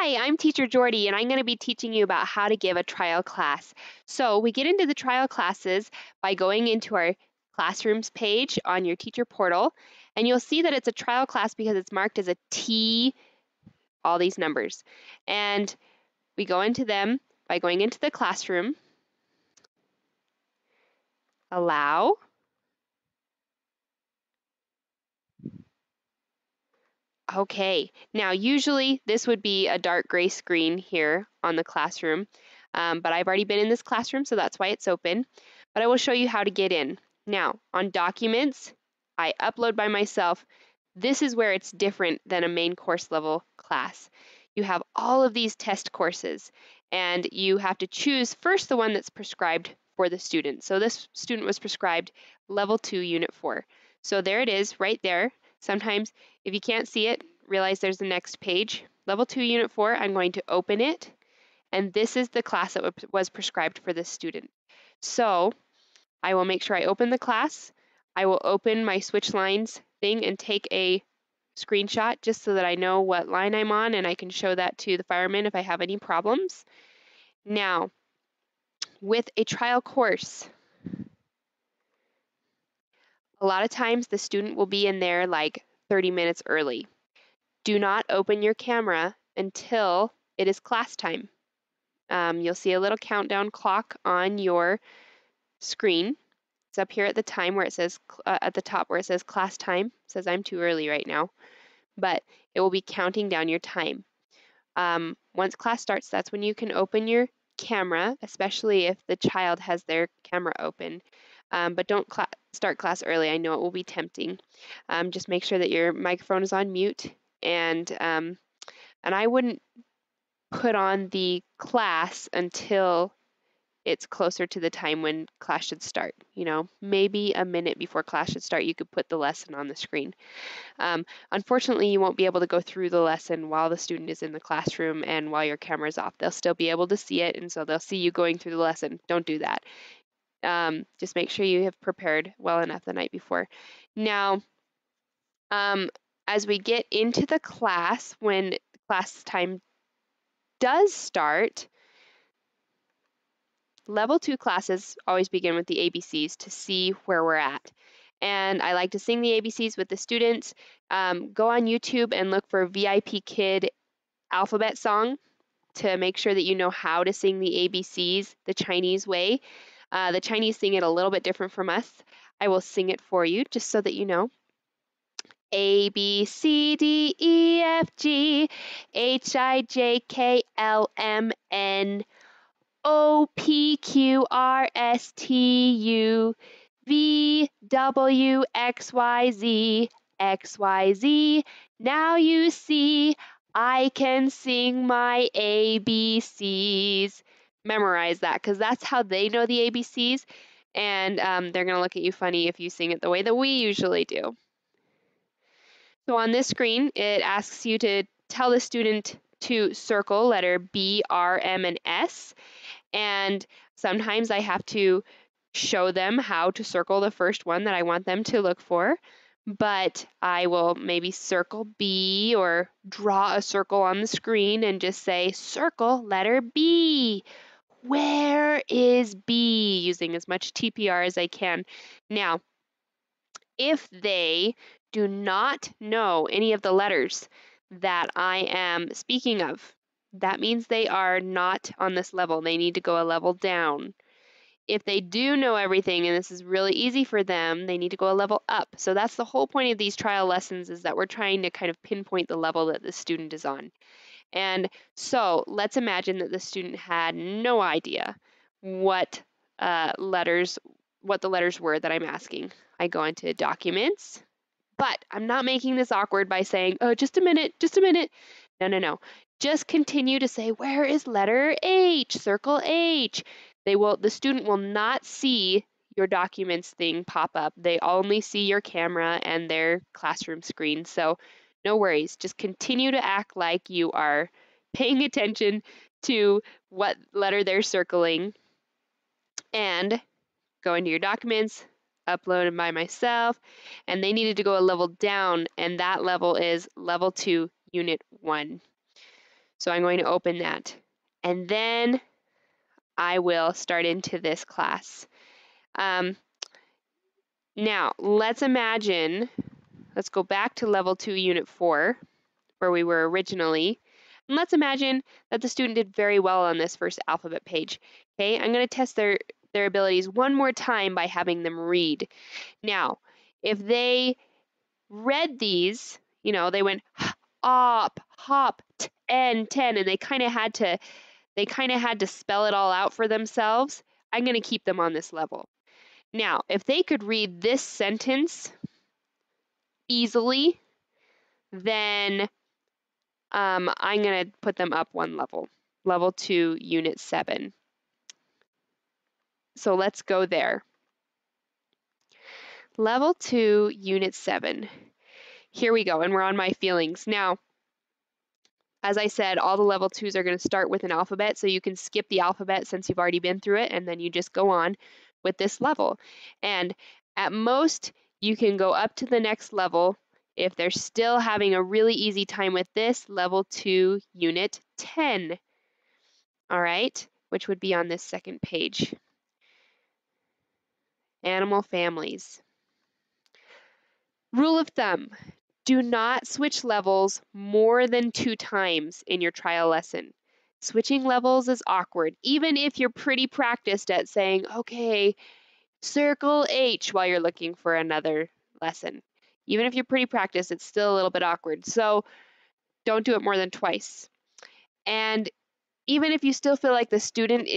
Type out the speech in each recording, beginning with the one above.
Hi, I'm Teacher Jordy, and I'm going to be teaching you about how to give a trial class. So we get into the trial classes by going into our classrooms page on your teacher portal, and you'll see that it's a trial class because it's marked as a T, all these numbers. And we go into them by going into the classroom, allow, okay. Now usually this would be a dark gray screen here on the classroom, but I've already been in this classroom, so that's why it's open. But I will show you how to get in. Now, on documents, I upload by myself. This is where it's different than a main course level class. You have all of these test courses, and you have to choose first the one that's prescribed for the student. So this student was prescribed level 2, unit 4. So there it is right there. Sometimes if you can't see it, realize there's the next page. Level 2, unit 4, I'm going to open it, and this is the class that was prescribed for this student. So I will make sure I open the class. I will open my switch lines thing and take a screenshot just so that I know what line I'm on, and I can show that to the firemen if I have any problems. Now, with a trial course, a lot of times the student will be in there like 30 minutes early. Do not open your camera until it is class time. You'll see a little countdown clock on your screen. It's up here at the time where it says, at the top where it says class time. It says I'm too early right now, but it will be counting down your time. Once class starts, that's when you can open your camera, especially if the child has their camera open. But don't start class early. I know it will be tempting. Just make sure that your microphone is on mute, and I wouldn't put on the class until it's closer to the time when class should start. You know, maybe a minute before class should start, you could put the lesson on the screen. Unfortunately, you won't be able to go through the lesson while the student is in the classroom and while your camera's off. They'll still be able to see it, and so they'll see you going through the lesson. Don't do that. Just make sure you have prepared well enough the night before. Now, as we get into the class, when class time does start, Level 2 classes always begin with the ABCs to see where we're at. And I like to sing the ABCs with the students. Go on YouTube and look for Vipkid alphabet song to make sure that you know how to sing the ABCs the Chinese way. The Chinese sing it a little bit different from us. I will sing it for you just so that you know. A, B, C, D, E, F, G, H, I, J, K, L, M, N, O, P, Q, R, S, T, U, V, W, X, Y, Z, X, Y, Z. Now you see I can sing my ABCs. Memorize that because that's how they know the ABCs, and they're going to look at you funny if you sing it the way that we usually do. So on this screen, it asks you to tell the student to circle letter B, R, M, and S. And sometimes I have to show them how to circle the first one that I want them to look for. But I will maybe circle B or draw a circle on the screen and just say, circle letter B. Where is B? Using as much TPR as I can. Now, if they do not know any of the letters that I am speaking of, that means they are not on this level. They need to go a level down. If they do know everything and this is really easy for them, they need to go a level up. So that's the whole point of these trial lessons, is that we're trying to kind of pinpoint the level that the student is on. And so let's imagine that the student had no idea what the letters were that I'm asking. I go into documents, but I'm not making this awkward by saying, oh, just a minute. No. Just continue to say, where is letter H? Circle H. The student will not see your documents thing pop up. They only see your camera and their classroom screen. So no worries. Just continue to act like you are paying attention to what letter they're circling, and go into your documents, uploaded by myself, and they needed to go a level down, and that level is level 2, unit 1. So I'm going to open that. And then I will start into this class. Now, let's go back to level 2, unit 4, where we were originally. And let's imagine that the student did very well on this first alphabet page. Okay, I'm going to test their abilities one more time by having them read. Now, if they read these, they went op, hop, ten, and they kind of had to spell it all out for themselves, I'm going to keep them on this level. Now, if they could read this sentence easily, then I'm going to put them up one level, level 2, unit 7. So let's go there. Level 2, unit 7. Here we go, and we're on my feelings. Now, as I said, all the level 2s are going to start with an alphabet, so you can skip the alphabet since you've already been through it, and then you just go on with this level. And at most, you can go up to the next level if they're still having a really easy time with this, level 2, unit 10. All right, which would be on this second page. Animal families. Rule of thumb, do not switch levels more than 2 times in your trial lesson. Switching levels is awkward, even if you're pretty practiced at saying, okay, circle H while you're looking for another lesson. Even if you're pretty practiced, it's still a little bit awkward. So don't do it more than twice. And even if you still feel like the student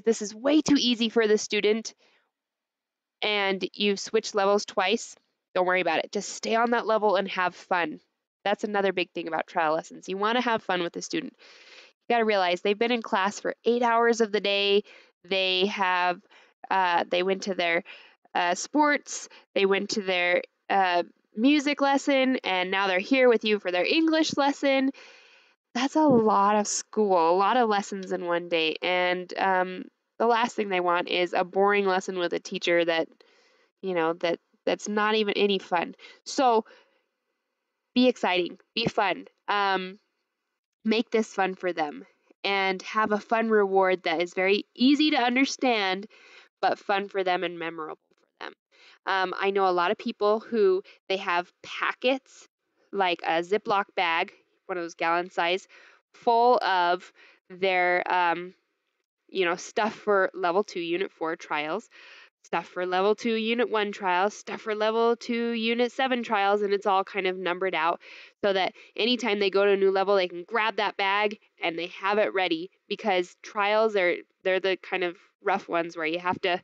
this is way too easy for the student and you've switched levels twice, don't worry about it. Just stay on that level and have fun. That's another big thing about trial lessons. You want to have fun with the student. You got to realize they've been in class for 8 hours of the day. They went to their sports, they went to their music lesson, and now they're here with you for their English lesson. That's a lot of school, a lot of lessons in one day. And the last thing they want is a boring lesson with a teacher that, that's not even any fun. So be exciting, be fun. Make this fun for them and have a fun reward that is very easy to understand, but fun for them and memorable for them. I know a lot of people who they have packets, like a Ziploc bag, one of those gallon size, full of their stuff for level 2 unit 4 trials, stuff for level 2 unit 1 trials, stuff for level 2 unit 7 trials, and it's all kind of numbered out so that anytime they go to a new level, they can grab that bag and they have it ready, because trials they're the kind of rough ones where you have to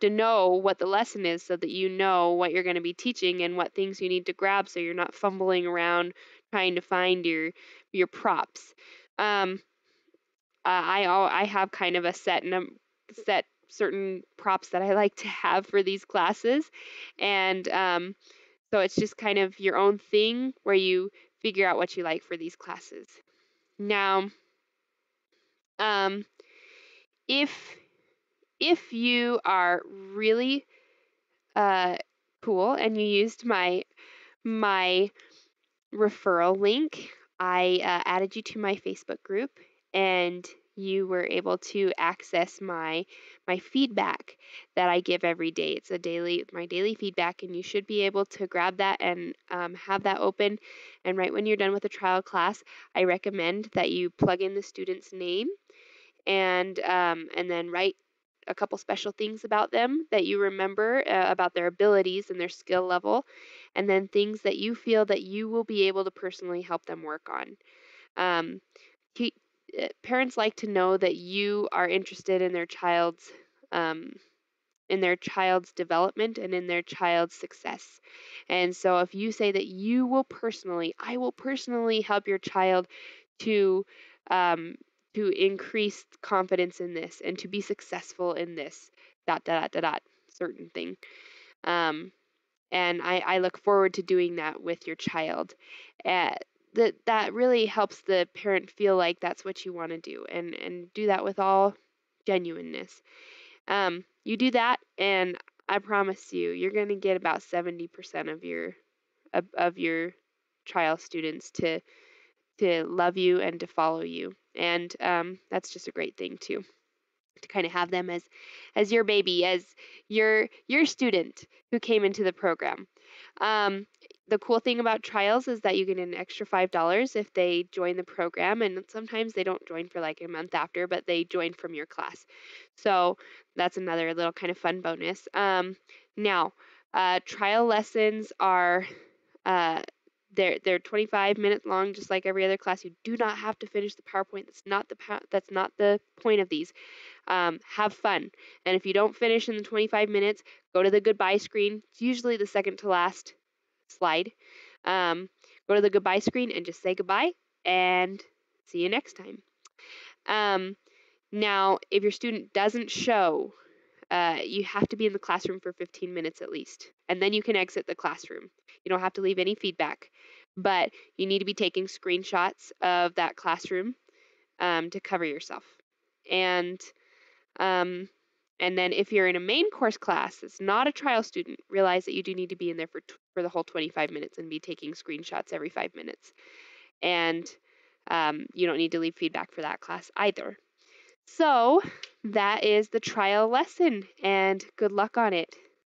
know what the lesson is so that you know what you're going to be teaching and what things you need to grab so you're not fumbling around trying to find your props. I have kind of a set certain props that I like to have for these classes, and so it's just kind of your own thing where you figure out what you like for these classes. Now, if you are really cool and you used my referral link, I added you to my Facebook group, and you were able to access my feedback that I give every day. It's my daily feedback, and you should be able to grab that and have that open. And right when you're done with the trial class, I recommend that you plug in the student's name and then write a couple special things about them that you remember about their abilities and their skill level, and then things that you feel that you will be able to personally help them work on. Parents like to know that you are interested in their child's development and in their child's success. And so if you say that I will personally help your child to increase confidence in this and to be successful in this, certain thing. And I look forward to doing that with your child. That really helps the parent feel like that's what you want to do, and do that with all genuineness. You do that, and I promise you're going to get about 70% of your trial students to to love you and to follow you. And that's just a great thing too, to kind of have them as your baby, as your student who came into the program. Um, the cool thing about trials is that you get an extra $5 if they join the program, and sometimes they don't join for like a month after, but they join from your class. So that's another little kind of fun bonus. Now, trial lessons are they're 25 minutes long, just like every other class. You do not have to finish the PowerPoint. That's not the point of these. Have fun. And if you don't finish in the 25 minutes, go to the goodbye screen. It's usually the second to last slide. Go to the goodbye screen and just say goodbye and see you next time. Now, if your student doesn't show, you have to be in the classroom for 15 minutes at least, and then you can exit the classroom. You don't have to leave any feedback, but you need to be taking screenshots of that classroom to cover yourself. Um, and then if you're in a main course class, it's not a trial student, realize that you do need to be in there for the whole 25 minutes and be taking screenshots every 5 minutes. And you don't need to leave feedback for that class either. So that is the trial lesson, and good luck on it.